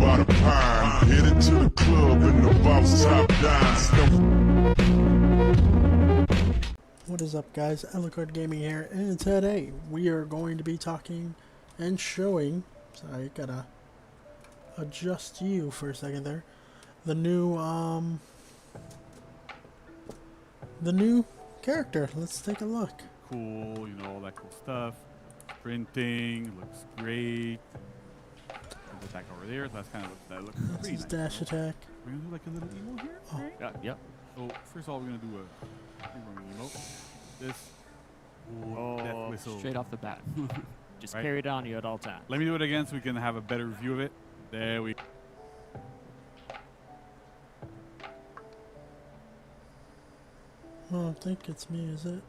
by the pine. Headed to the club in the boss top down. What is up, guys? Alucard Gaming here, and today we are going to be talking and showing. Sorry, gotta adjust you for a second there. The new character. Let's take a look. Cool, you know, all that cool stuff. Printing looks great. Put it back over there. So that's kind of what that looks That's pretty his nice. dash attack. We're gonna do like a little emo here. Oh. Right? Yeah. So first of all, we're gonna do a emo. This. Death Oh, whistle. straight off the bat. Just Right. carry it on you at all times. Let me do it again so we can have a better view of it. There we. I don't think it's me, is it?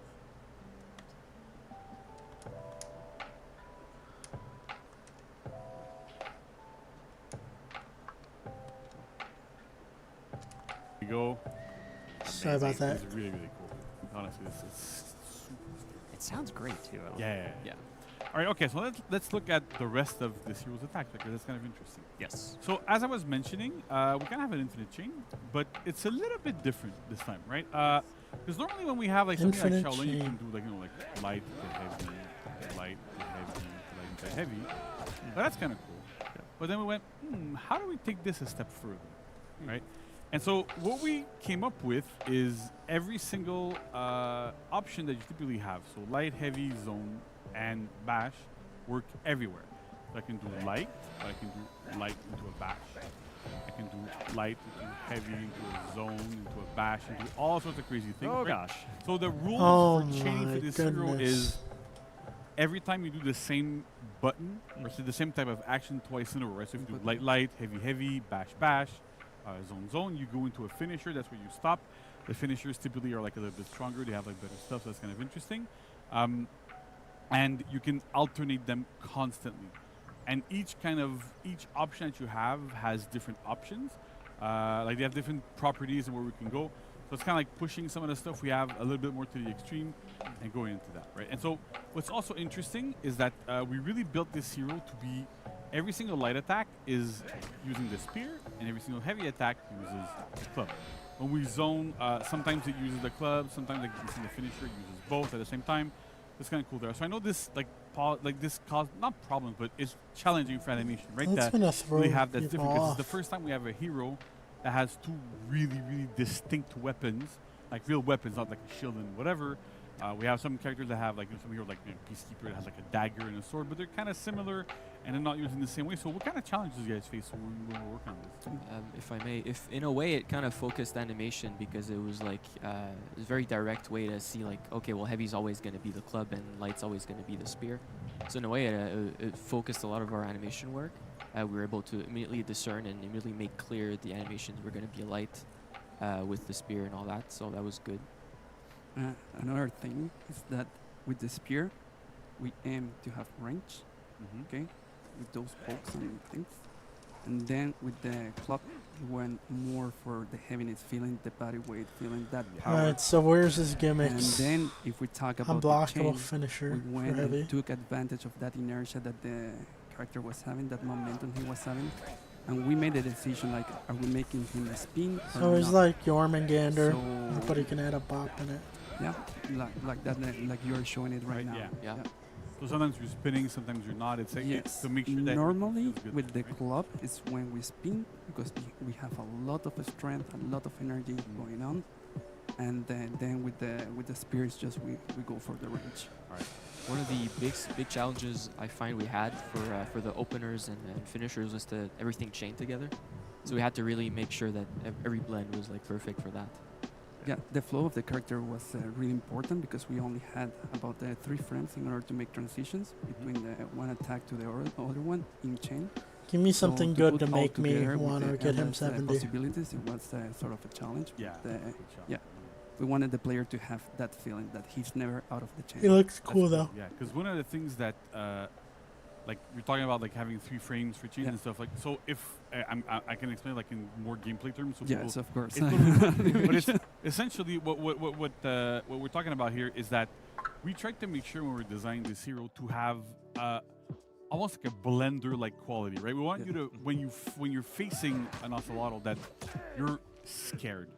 We go. Sorry about that. It's really, really cool. Honestly, this is super. It sounds great too. I love Yeah. it. Yeah. All right. Okay. So let's look at the rest of this hero's attack because that's kind of interesting. Yes. So as I was mentioning, we kind of have an infinite chain, but it's a little bit different this time, right? Because normally when we have like something like Infinite Shaolin, you chain. can do like like light to heavy, light to heavy, light to heavy. But that's kind of cool. But then we went, how do we take this a step further, right? And so what we came up with is every single option that you typically have. So light, heavy, zone, and bash work everywhere. So I can do light, but I can do light into a bash. I can do light into heavy, into a zone, into a bash, into all sorts of crazy things. Oh right? gosh. So the rules Oh for chaining my for this hero goodness. is every time you do the same button, or so the same type of action twice in a row, right? So if you do light, light, heavy, heavy, bash, bash, zone, zone, you go into a finisher, that's where you stop. The finishers typically are like a little bit stronger, they have like better stuff, so that's kind of interesting. And you can alternate them constantly. And each option that you have has different options. Like they have different properties and where we can go. So it's kind of like pushing some of the stuff we have a little bit more to the extreme and going into that, right? And so what's also interesting is that we really built this hero to be every single light attack is using the spear, and every single heavy attack uses the club. When we zone, sometimes it uses the club, sometimes like you see the finisher uses both at the same time. It's kind of cool there. So I know this this caused not problems, but it's challenging for animation, right? It's That gonna throw we have that's people different because off. it's the first time we have a hero that has two really, really distinct weapons, like real weapons, not like a shield and whatever. We have some characters that have like some hero like Peacekeeper that has like a dagger and a sword, but they're kind of similar and they're not used in the same way. So what kind of challenges you guys face when we're working on this? If I may, if in a way it kind of focused animation because it was like a very direct way to see like, okay, well, heavy's always going to be the club and light's always going to be the spear. So in a way, it focused a lot of our animation work. We were able to immediately discern and immediately make clear the animations were going to be light with the spear and all that. So that was good. Another thing is that with the spear, we aim to have range, okay, with those pokes and things. And then with the club, we went more for the heaviness, feeling the body weight, feeling that power. Alright, so where's his And gimmicks? then if we talk about the Unblockable chain, finisher we for went heavy. and took advantage of that inertia that the character was having, that momentum he was having. And we made a decision like, are we making him a spin So or he's not? like Jormungandr, So- but he can add a bop in it. Yeah, like that, like you're showing it right, Right, now. yeah. Yeah. So sometimes you're spinning, sometimes you're not. It's like Yes. to make sure that Normally, it feels good, with the right? club, it's when we spin because we have a lot of strength, a lot of energy going on, and then with the spear, it's just we go for the range. All right. One of the big challenges I find we had for the openers and finishers was to everything chain together. So we had to really make sure that every blend was like perfect for that. Yeah, the flow of the character was really important because we only had about 3 frames in order to make transitions between the one attack to the other one in chain. Give me So something to good put to all make me together with want the to get him endless, 70. possibilities, it was sort of a challenge. Yeah. but, good job. yeah. We wanted the player to have that feeling that he's never out of the chain. He looks cool That's though. Yeah, because one of the things that, like you're talking about, like having 3 frames for chains Yeah. and stuff. Like, so if I can explain like in more gameplay terms. So Yes, of course. but it's essentially what we're talking about here is that we tried to make sure when we're designing this hero to have almost like a blender-like quality, right? We want you to when you're facing an Ocelotel that you're scared,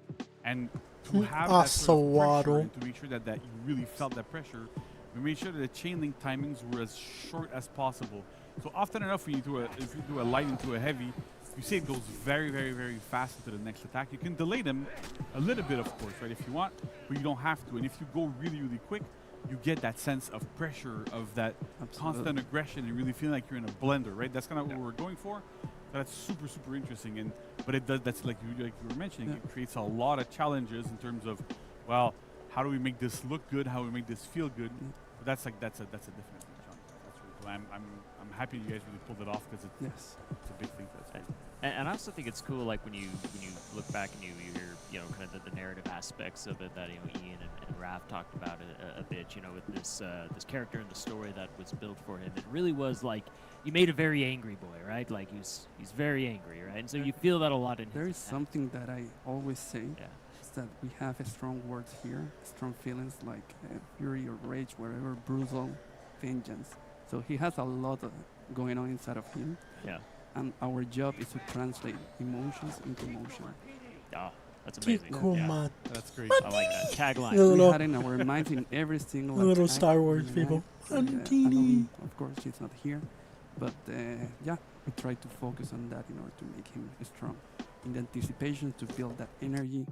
and to have that sort of pressure Ocelotl. and to make sure that you really felt that pressure, we made sure that the chain link timings were as short as possible. So often enough, when you if you do a light into a heavy, you see it goes very, very, very fast into the next attack. You can delay them a little bit, of course, right, if you want, but you don't have to. And if you go really, really quick, you get that sense of pressure, of that constant aggression, and really feeling like you're in a blender, right? That's kind of what we're going for. So that's super, super interesting. And but it does. That's like you were mentioning. It creates a lot of challenges in terms of, well, how do we make this look good? How do we make this feel good? But that's a definite challenge. That's really cool. I'm happy you guys really pulled it off because it's a big thing. That's great. And I also think it's cool, like when you look back and you hear kind of the narrative aspects of it that Ian and Raph talked about a bit, with this character and the story that was built for him. It really was like you made a very angry boy, right? Like he's very angry, right? And so you feel that a lot in his There is attack. something that I always say. Yeah. Is that we have strong words here, strong feelings like fury or rage, whatever, brutal, vengeance. So he has a lot going on inside of him. Yeah. And our job is to translate emotions into motion. Oh, that's amazing. Kikumat. That's great. I like that tagline. No, We no. had in our minds in every single Little attack Star Wars we people. had. And, Antini. of course, she's not here. But we try to focus on that in order to make him strong. In the anticipation to build that energy,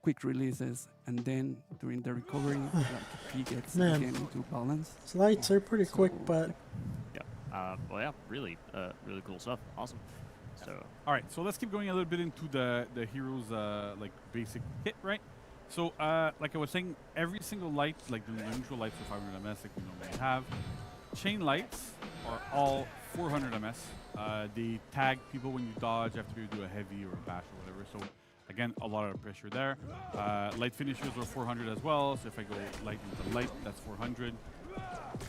quick releases, and then during the recovery, like he gets Man. again into balance. His lights are pretty quick, So, but Well, yeah, really cool stuff. Awesome. So, All right, so let's keep going a little bit into the hero's like basic kit, right? So like I was saying, every single light, like the neutral lights are 500 ms, like we normally have. Chain lights are all 400 ms. They tag people when you dodge after you do a heavy or a bash or whatever. So again, a lot of pressure there. Light finishers are 400 as well. So if I go light into light, that's 400.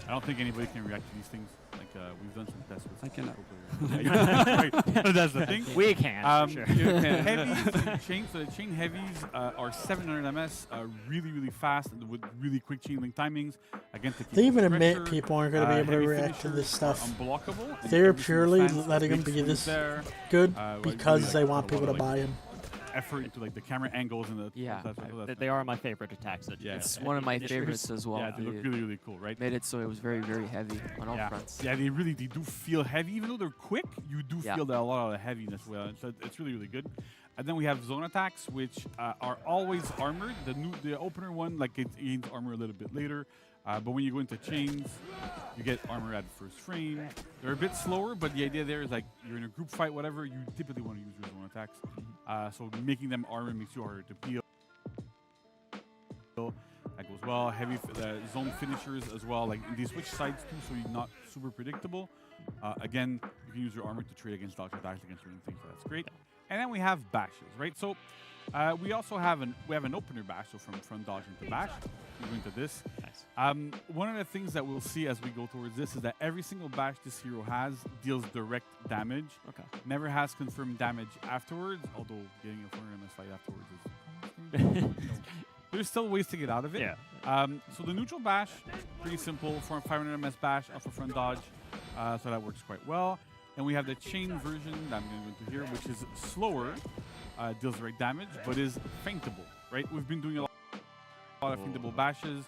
I don't think anybody can react to these things. Like we've done some tests with. I cannot. Right. That's the thing. we can, for sure. Heavies, chain, so the chain heavies are 700 ms, really, really fast and with really quick chain link timings. Again, to keep they even the admit pressure. people aren't going to be able to Heavy react to finishers this stuff. are unblockable. and They're every single purely stance, letting big them be swings this there. good Really, because like, they a want lot people to of, buy them. effort into like the camera angles and the Yeah. They are my favorite attacks. That Yeah. It's one of my Initiators. favorites as well. yeah, they look They really, really cool, right? made it so it was very, very heavy on all yeah. fronts. Yeah, they do feel heavy. Even though they're quick, you do Yeah. feel that a lot of the heaviness. So it's really, really good. And then we have zone attacks, which are always armored. The opener one, like it gains armor a little bit later. But when you go into chains, you get armor at first frame. They're a bit slower, but the idea there is like you're in a group fight, whatever, you typically want to use your zone attacks. So making them armor makes you harder to peel. That goes well. Heavy zone finishers as well. Like they switch sides too, so you're not super predictable. Again, you can use your armor to trade against dodge attacks against certain things, so that's great. And then we have bashes, right? So we also have an opener bash, so from front dodge into bash. We go into this. Nice. One of the things that we'll see as we go towards this is that every single bash this hero has deals direct damage. Okay. Never has confirmed damage afterwards, although getting a 400 MS fight afterwards is there's still ways to get out of it. Yeah. So the neutral bash, pretty simple, 500 MS bash, off a front dodge, so that works quite well. And we have the chain version that I'm going to go into here, which is slower, deals direct damage, but is feintable, right? We've been doing a lot of feintable bashes,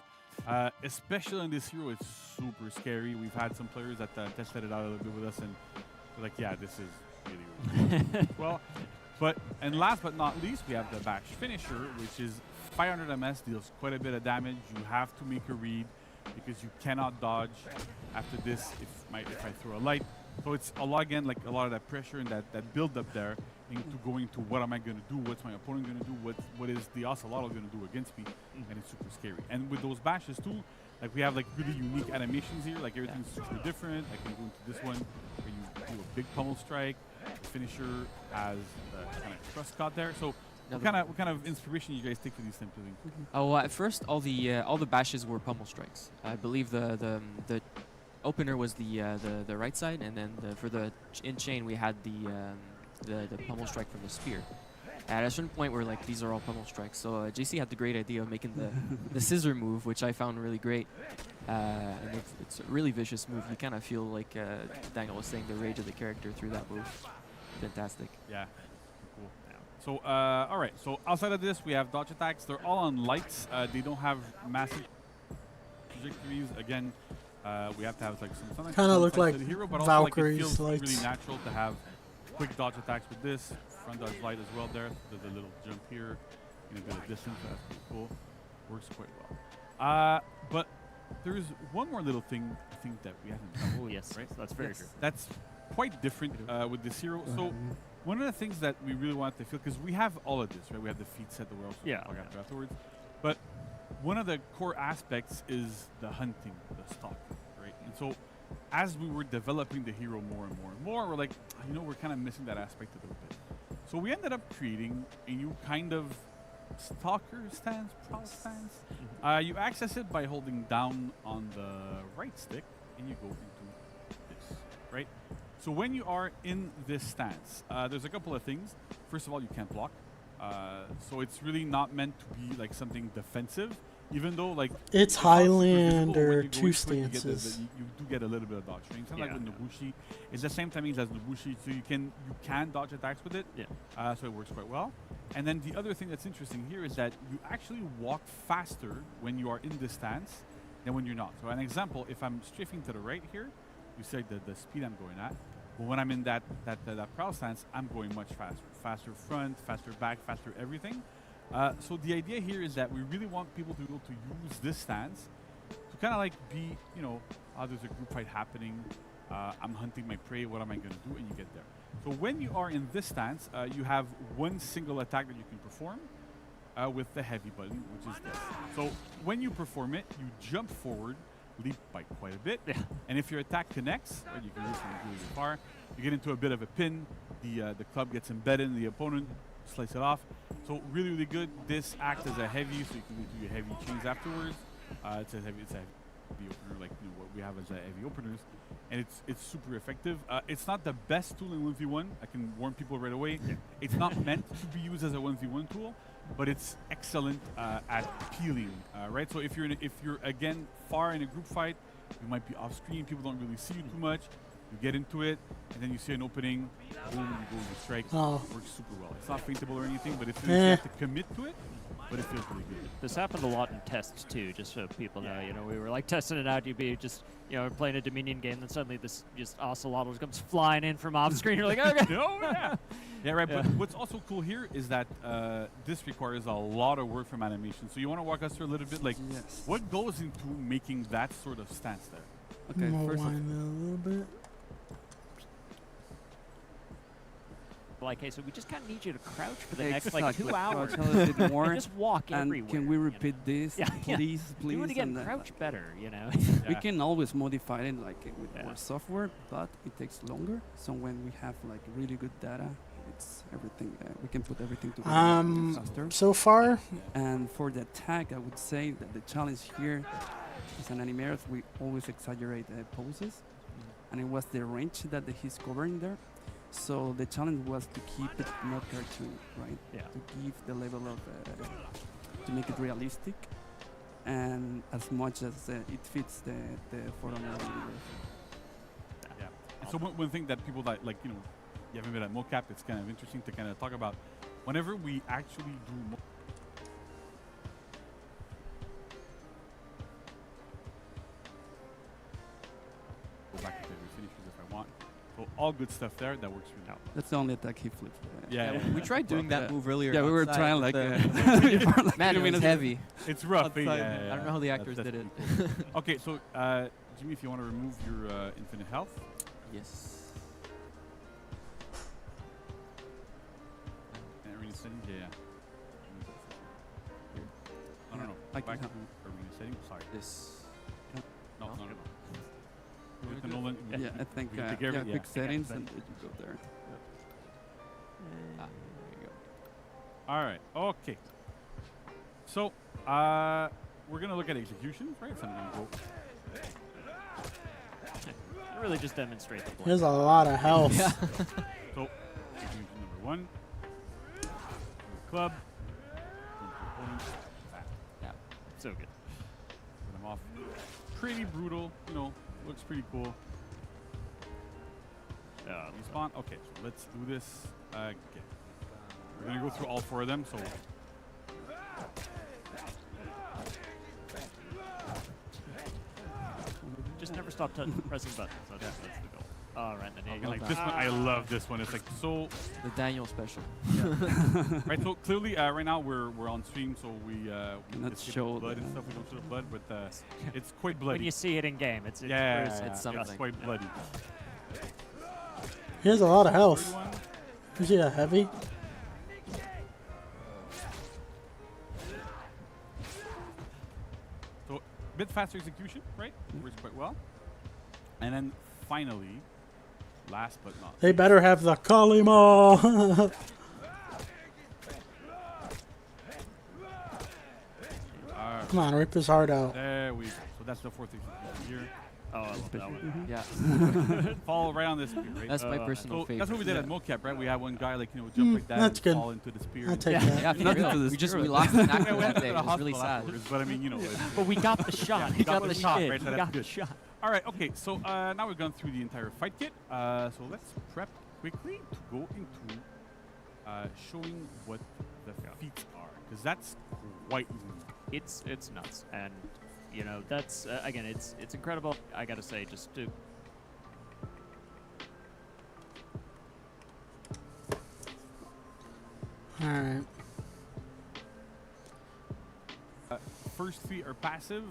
especially on this hero. It's super scary. We've had some players that tested it out a little bit with us, and we're like, yeah, this is really, really good. Well, and last but not least, we have the bash finisher, which is 500 MS, deals quite a bit of damage. You have to make a read because you cannot dodge after this if I throw a light. So it's a lot, again, like a lot of that pressure and that build up there into going to what am I going to do, what's my opponent going to do, what is the Ocelotel going to do against me, and it's super scary. And with those bashes too, like we have like really unique animations here, like everything's super different. I can go into this one where you do a big pummel strike. The finisher has the kind of trust cut there. So what kind of inspiration you guys take for these types of things? Oh, well, at first all the bashes were pummel strikes. I believe the opener was the right side, and then for the in chain we had the pummel strike from the spear. At a certain point, we're like, these are all pummel strikes. So JC had the great idea of making the scissor move, which I found really great. And it's a really vicious move. You kind of feel like Daniel was saying, the rage of the character through that move. Fantastic. Yeah. Cool. So, all right. So outside of this, we have dodge attacks. They're all on lights. They don't have massive trajectories. Again, we have to have like some Kinda look like to the hero, but also like it Valkyrie's feels lights. really natural to have quick dodge attacks with this. Front dodge light as well there. There's a little jump here in a bit of distance. That's pretty cool. Works quite well. But there's one more little thing I think that we haven't done. Oh yes, Right? that's very true. That's quite different with this hero. So one of the things that we really wanted to feel, because we have all of this, right? We have the feat set that we're also Yeah, talking about afterwards. But one of the core aspects is the hunting, the stalking, right? And so as we were developing the hero more and more and more, we're like, you know, we're kind of missing that aspect a little bit. So we ended up creating a new kind of stalker stance, prowl stance. You access it by holding down on the right stick, and you go into this, right? So when you are in this stance, there's a couple of things. First of all, you can't block. So it's really not meant to be like something defensive, even though like It's not super visible, when Highlander you go 2 into it, you get stances. you do get a little bit of dodge range. Kind of Yeah, like with Nobushi. It's the same timings as Nobushi, so you can dodge attacks with it. Yeah. So it works quite well. And then the other thing that's interesting here is that you actually walk faster when you are in this stance than when you're not. So an example, if I'm strafing to the right here, you see the speed I'm going at. But when I'm in that prowl stance, I'm going much faster. Faster front, faster back, faster everything. So the idea here is that we really want people to be able to use this stance to kind of like be, you know, there's a group fight happening. I'm hunting my prey. What am I going to do? And you get there. So when you are in this stance, you have one single attack that you can perform with the heavy button, which is this. So when you perform it, you jump forward, leap by quite a bit. Yeah. And if your attack connects, right, you can use from really far, you get into a bit of a pin. The club gets embedded in the opponent, slice it off. So really, really good. This acts as a heavy, so you can do your heavy chains afterwards. It's a heavy opener, like you know, what we have as a heavy openers, and it's super effective. It's not the best tool in 1v1. I can warn people right away. Yeah. It's not meant to be used as a 1v1 tool, but it's excellent at peeling. Right. So if you're again far in a group fight, you might be off screen. People don't really see you too much. You get into it, and then you see an opening. Boom, you go, you strike. Oh. Works super well. It's not feintable or anything, but you have to commit to it. But it feels really good. This happened a lot in tests too, just so people know. You know, we were like testing it out. You'd be just, you know, playing a Dominion game, then suddenly this just Ocelotel comes flying in from off screen. You're like, okay. Oh, yeah. Yeah, right. Yeah. But what's also cool here is that this requires a lot of work from animation. So you want to walk us through a little bit, like Yes. what goes into making that sort of stance there? Okay, first of Rewind it a little bit. Like, hey, so we just kind of need you to crouch for the next like Exactly. 2 hours. Crouch a little bit more. And just walk And everywhere. can we you know? repeat this, Yeah, yeah. please, please? Do it again. And then, Crouch better, you know. We Yeah. can always modify it like with Yeah. more software, but it takes longer. So when we have like really good data, it's everything. We can put everything together faster. So far, And for the attack, I would say that the challenge here as an animator, we always exaggerate the poses, and it was the range that he's covering there. So the challenge was to keep it not cartoon, right? Yeah. To give the level of, to make it realistic, and as much as it fits the photo universe. Yeah. And so one thing that people that like, you know, you haven't been at mocap, it's kind of interesting to kind of talk about. Whenever we actually do go back to the finishes if I want. So all good stuff there. That works really well. That's the only attack he flipped. Yeah, We tried doing that move earlier. Yeah, we were outside trying with like. the- for like Man, 2 it was minutes. heavy. It's rough. Outside. Yeah, I don't know how the actors did it. pretty cool. Okay, so Jimmy, if you want to remove your infinite health. Yes. Arena settings, yeah. No. I Back can to arena settings. Sorry. This. No. We're With the good. Nolan, Yeah, I think we can take care of it, quick yeah. settings Okay. and you go there. Ah, there you go. All right. Okay. So we're gonna look at executions, right? So I'm gonna go. Really just demonstrate the point. there's a lot of health. Yeah. So execution number 1. Club. Opponent. Back. So good. Put them off. pretty brutal. You know, looks pretty cool. Respawn. Okay, so let's do this again. We're gonna go through all 4 of them. So. Just never stop pressing buttons. That's the goal. All right, then you Like go. this one, I love this one. It's like so. The Daniel special. Right, so clearly, right now we're on stream, so we Cannot skip show blood and the- stuff. We don't show the blood, but it's quite bloody. When you see it in game, it's yeah, gruesome. It's something. It's quite bloody. He has a lot of Third health. one. Is he a heavy? So a bit faster execution, right? Works quite well. And then finally, last but not They better have the Kalima. Come on, rip his heart out. there we go. So that's the 4th execution here. Oh, I love that one. Yeah. Fall right on the spear, right? That's my personal So favorite. that's what we did at mocap, right? We had one guy like jump like that that's and good. fall into the spear. I'll and- take that. Yeah, for Not real. into the We lost an actor Yeah, we had that to day. the It was really hospital sad. afterwards, but I mean, But we got the shot. Yeah, we got the shot, shit. right? So We that's got the good. shot. All right, okay. So now we've gone through the entire fight kit. So let's prep quickly to go into showing what the feats are, because that's quite unique. It's nuts, and you know that's again, it's incredible. I gotta say, just to Alright. First 3 are passive.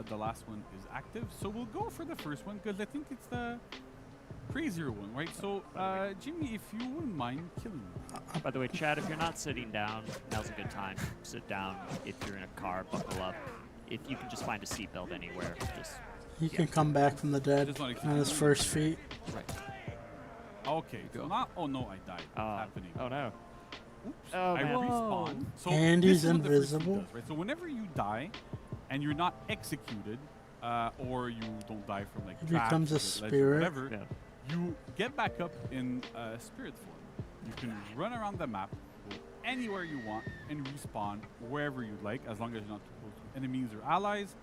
The last one is active. So we'll go for the first one because I think it's the crazier one, right? So Jimmy, if you wouldn't mind killing me. By the way, Chad, if you're not sitting down, now's a good time. Sit down. If you're in a car, buckle up. If you can just find a seatbelt anywhere, just He can come back from the dead Just wanna keep on his moving. first feet. Right. Okay. So not. Oh no, I died. What's happening? oh no. Oops. Oh, I man. respawn. So And this he's is what the first feat invisible. does, right? So whenever you die, and you're not executed, or you don't die from like He traps becomes a or legend or spirit. whatever, Yeah. you get back up in spirit form. You can run around the map, go anywhere you want, and respawn wherever you like, as long as you're not too close to enemies or allies,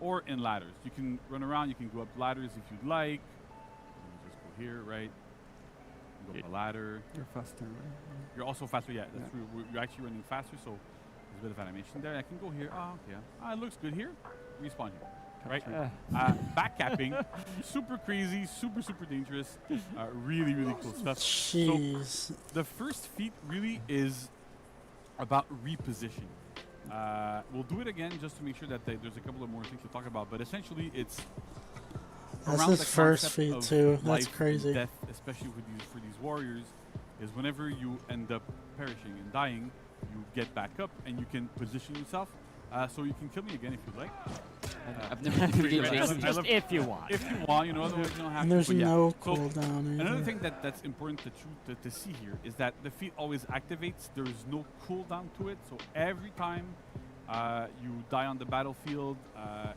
or in ladders. You can run around. You can go up ladders if you'd like. Let me just go here, right? You go up a ladder. You're faster, right? You're also faster, yeah. That's Yeah. true. You're actually running faster, so there's a bit of animation there. I can go here. Oh, okay. It looks good here. Respawn here, right? Backcapping, super crazy, super dangerous. Really, really cool stuff. Jeez. The first feat really is about repositioning. We'll do it again just to make sure that there's a couple of more things to talk about, but essentially it's That's around his the first concept feat of too. That's life and crazy. death, especially for these warriors, is whenever you end up perishing and dying, you get back up and you can position yourself. So you can kill me again if you'd like. I've never played I Jason. love- Just if you want. If you want, otherwise you don't have And to. there's but yeah. no So cooldown another either. thing that's important to see here is that the feat always activates. There is no cooldown to it. So every time you die on the battlefield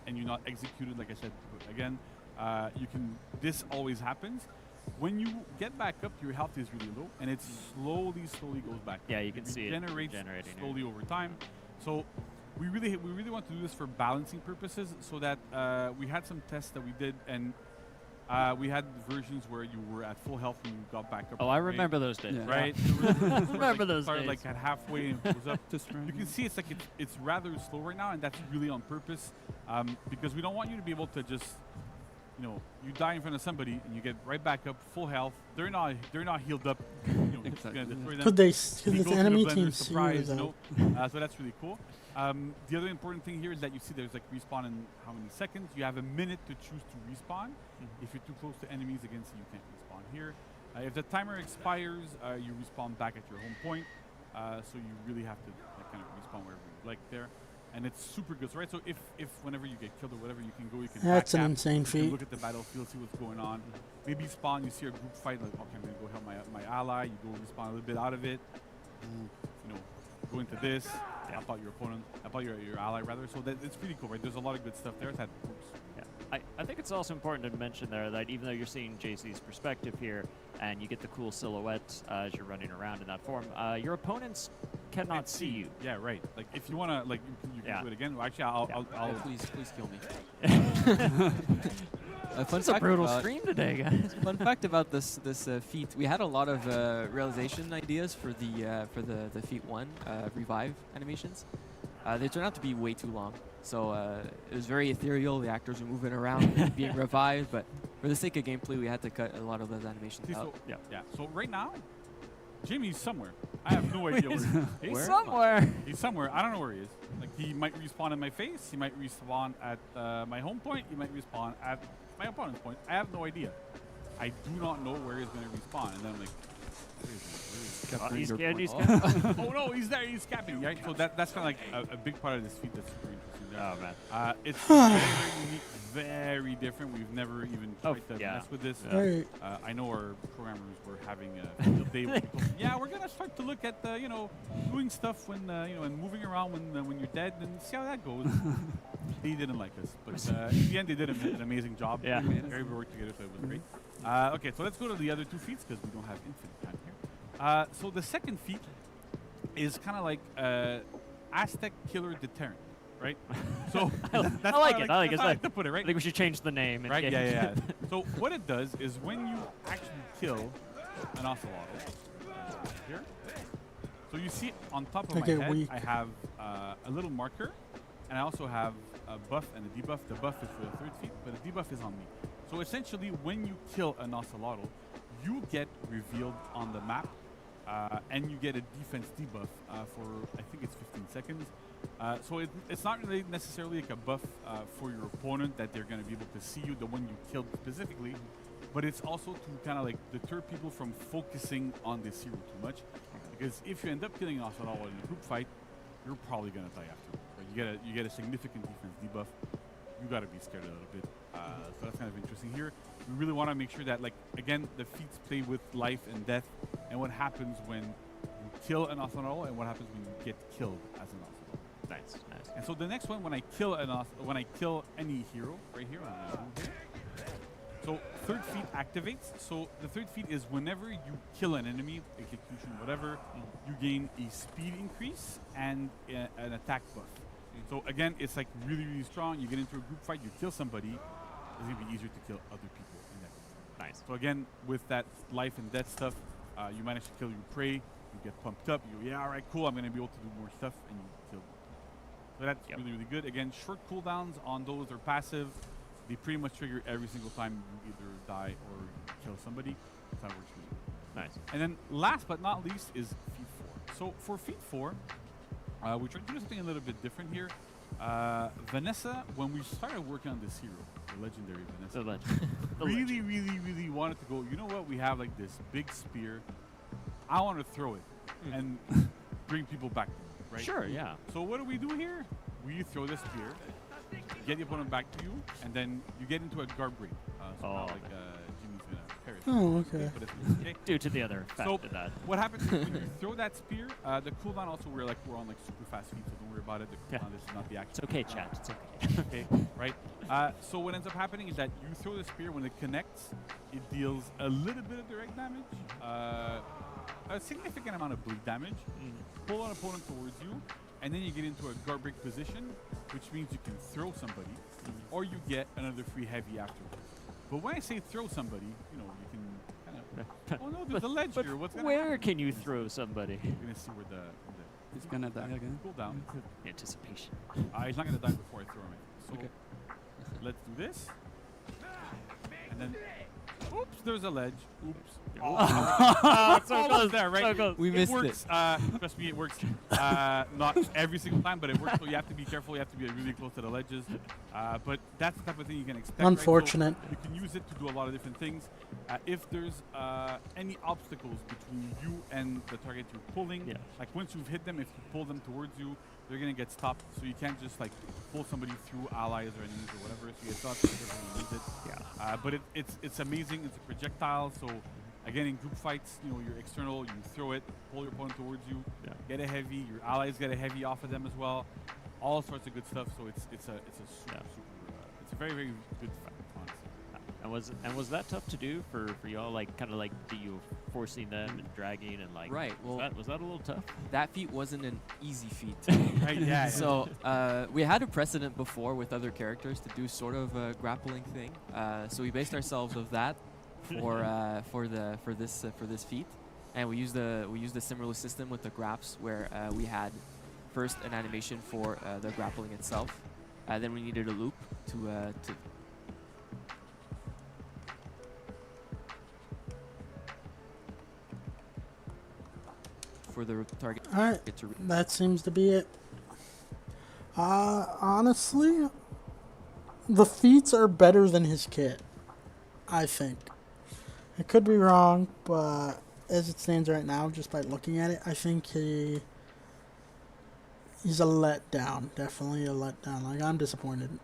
and you're not executed, like I said again, this always happens. When you get back up, your health is really low, and it slowly goes back. Yeah, you It can see it regenerates regenerating, yeah. slowly over time. So we really want to do this for balancing purposes, so that we had some tests that we did, and we had versions where you were at full health and you got back up. Oh, I right? remember those days. Yeah. Right? There were versions where, Remember you those started days. like at halfway and goes up. Just You can see it's rather slow right now, and that's really on purpose, because we don't want you to be able to just, you die in front of somebody and you get right back up, full health. They're not healed up. You're just gonna destroy them. Could they? You Could go the to enemy blender, team see you surprise, though? So that's really cool. The other important thing here is that you see there's like respawn in how many seconds. You have a minute to choose to respawn. If you're too close to enemies against you, you can't respawn here. If the timer expires, you respawn back at your home point. So you really have to kind of respawn wherever you like there. And it's super good, right? So if whenever you get killed or whatever, you can go, you can That's an backcap, insane you can feat. look at the battlefield, see what's going on. Maybe spawn, you see a group fight, like, okay, I'm gonna go help my ally. You go respawn a little bit out of it. Go into this, help out your opponent, help out your ally rather. So it's pretty cool, right? There's a lot of good stuff there. It's had boosts. Yeah. I think it's also important to mention there that even though you're seeing JC's perspective here and you get the cool silhouette as you're running around in that form, your opponents cannot see you. Yeah, right. Like if you wanna, like you can do it again. Well, actually, I'll Oh, please kill me. Fun It's a fact brutal about- stream today, guys. Fun fact about this feat: we had a lot of realization ideas for the feat 1 revive animations. They turned out to be way too long, so it was very ethereal. The actors were moving around, and being revived, but for the sake of gameplay, we had to cut a lot of those animations See, out. so, yeah. So right now, Jimmy's somewhere. I have no idea where he is. He's Where? somewhere. He's somewhere. I don't know where he is. Like he might respawn in my face. He might respawn at my home point. He might respawn at my opponent's point. I have no idea. I do not know where he's going to respawn. And then I'm like, where is he? Oh, he's Your scared. point. He's Oh. scared. Oh no, he's there. He's capping. Right. So that's kind of like a big part of this feat that's super interesting. There. Oh man. It's very, very unique, very different. We've never even tried to yeah. mess with this. Yeah. Right. I know our programmers were having a field day. Where people, yeah, we're gonna start to look at doing stuff when and moving around when you're dead and see how that goes. They didn't like us, but in the end they did an amazing job. Yeah. Everybody worked together, so it was great. Okay, so let's go to the other 2 feats because we don't have infinite time here. So the second feat is kind of like Aztec Killer Deterrent, right? So that's I how like it. I like it. that's how I like to put it, I right? think we should change the name. and Right? get- Yeah. So what it does is when you actually kill an ocelot here, so you see on top of I my get head, weak. I have a little marker, and I also have a buff and a debuff. The buff is for the 3rd feat, but the debuff is on me. So essentially, when you kill an ocelot, you get revealed on the map, and you get a defense debuff for I think it's 15 seconds. So it's not really necessarily like a buff for your opponent that they're going to be able to see you, the one you killed specifically, but it's also to kind of like deter people from focusing on this hero too much. Because if you end up killing an ocelot in a group fight, you're probably going to die afterwards. Right? You get a significant defense debuff. You got to be scared a little bit. So that's kind of interesting here. We really want to make sure that, like, again, the feats play with life and death, and what happens when you kill an ocelot, and what happens when you get killed as an ocelot. Nice. And so the next one, when I kill any hero, right here, so 3rd feat activates. So the 3rd feat is whenever you kill an enemy, execution, whatever, you gain a speed increase and an attack buff. So again, it's like really, really strong. You get into a group fight, you kill somebody, it's gonna be easier to kill other people in that group. Nice. So again, with that life and death stuff, you manage to kill your prey, you get pumped up, you go, yeah, all right, cool, I'm gonna be able to do more stuff, and you kill them. So that's really, really good. Again, short cooldowns on those are passive. They pretty much trigger every single time you either die or you kill somebody. That's how it works really good. Nice. And then last but not least is feat 4. So for feat 4, we tried to do something a little bit different here. Vanessa, when we started working on this hero, the legendary Vanessa, The legend. The really, legend. really wanted to go, you know what, we have like this big spear. I want to throw it and bring people back to me, right? Sure. Yeah. So what do we do here? We throw the spear, get the opponent back to you, and then you get into a guard break. So Oh, not like Jimmy's gonna perish. Oh, okay. But it's okay. Due to the other fact So of that. what happens is when you throw that spear, the cooldown also we're on like super fast feet, so don't worry about it. The Yeah. cooldown this is not the action. It's okay, chat. It's okay. Okay, right? So what ends up happening is that you throw the spear, when it connects, it deals a little bit of direct damage, a significant amount of bleed damage, pull an opponent towards you, and then you get into a guard break position, which means you can throw somebody, or you get another free heavy afterwards. But when I say throw somebody, you can kind of, oh no, there's a ledge But here, what's going to where happen? can you throw somebody? You're going to see where the He's gonna die again. cool down. Anticipation. He's not going to die before I throw him. So Okay. let's do this. And then, oops, there's a ledge. Oops. So Almost close. there, right? So close. We missed works. Trust me, it works. Not every single time, but it works. So you have to be careful. You have to be really close to the ledges. But that's the type of thing you can expect. Unfortunate. Right? So you can use it to do a lot of different things. If there's any obstacles between you and the target you're pulling, Yeah. like once you've hit them, if you pull them towards you, they're gonna get stopped. So you can't just like pull somebody through allies or enemies or whatever. So you get stopped. Everyone needs it. Yeah. But it's amazing. It's a projectile. So again, in group fights, you're external. You throw it, pull your opponent towards you, Yeah. get a heavy. Your allies get a heavy off of them as well. All sorts of good stuff. So it's a super Yeah. it's a very, very good fight, honestly. And was that tough to do for y'all? Like kind of like you forcing them and dragging and like. Right. Well, was that a little tough? that feat wasn't an easy feat. Right, yeah. So we had a precedent before with other characters to do sort of a grappling thing. So we based ourselves of that for this feat, and we used the similar system with the graps where we had first an animation for the grappling itself, then we needed a loop to for the target. Alright, to that seems to be it. Honestly, the feats are better than his kit, I think. I could be wrong, but as it stands right now, just by looking at it, I think he's a letdown. Definitely a letdown. Like, I'm disappointed.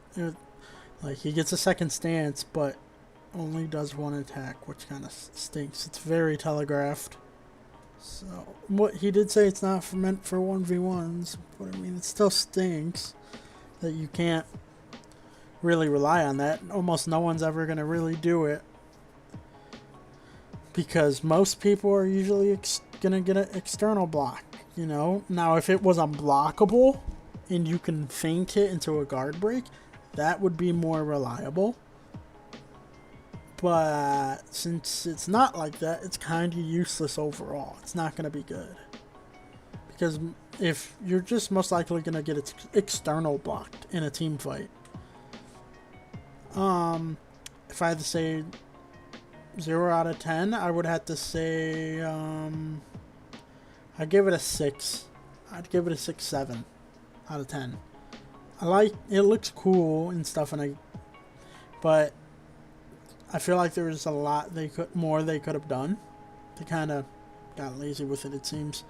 Like, he gets a second stance, but only does one attack, which kind of stinks. It's very telegraphed. So, what he did say, it's not meant for 1v1s, but I mean, it still stinks that you can't really rely on that. Almost no one's ever going to really do it, because most people are usually going to get an external block, you know? Now, if it was unblockable and you can feint it into a guard break, that would be more reliable. But since it's not like that, it's kind of useless overall. It's not going to be good. Because if you're just most likely going to get its external blocked in a team fight. If I had to say 0 out of 10, I would have to say, I'd give it a 6. I'd give it a 6-7 out of 10. I like, it looks cool and stuff, but I feel like there was a lot they could have done. They kind of got lazy with it, it seems.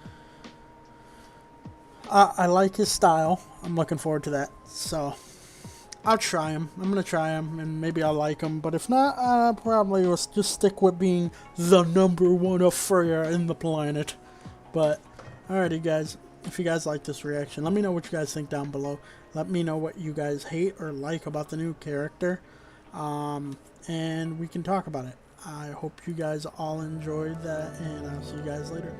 I like his style. I'm looking forward to that. So I'll try him. I'm gonna try him, and maybe I'll like him. But if not, I probably will just stick with being the #1 affair in the planet. But alrighty, guys. If you guys like this reaction, let me know what you guys think down below. Let me know what you guys hate or like about the new character. And we can talk about it. I hope you guys all enjoyed that, and I'll see you guys later.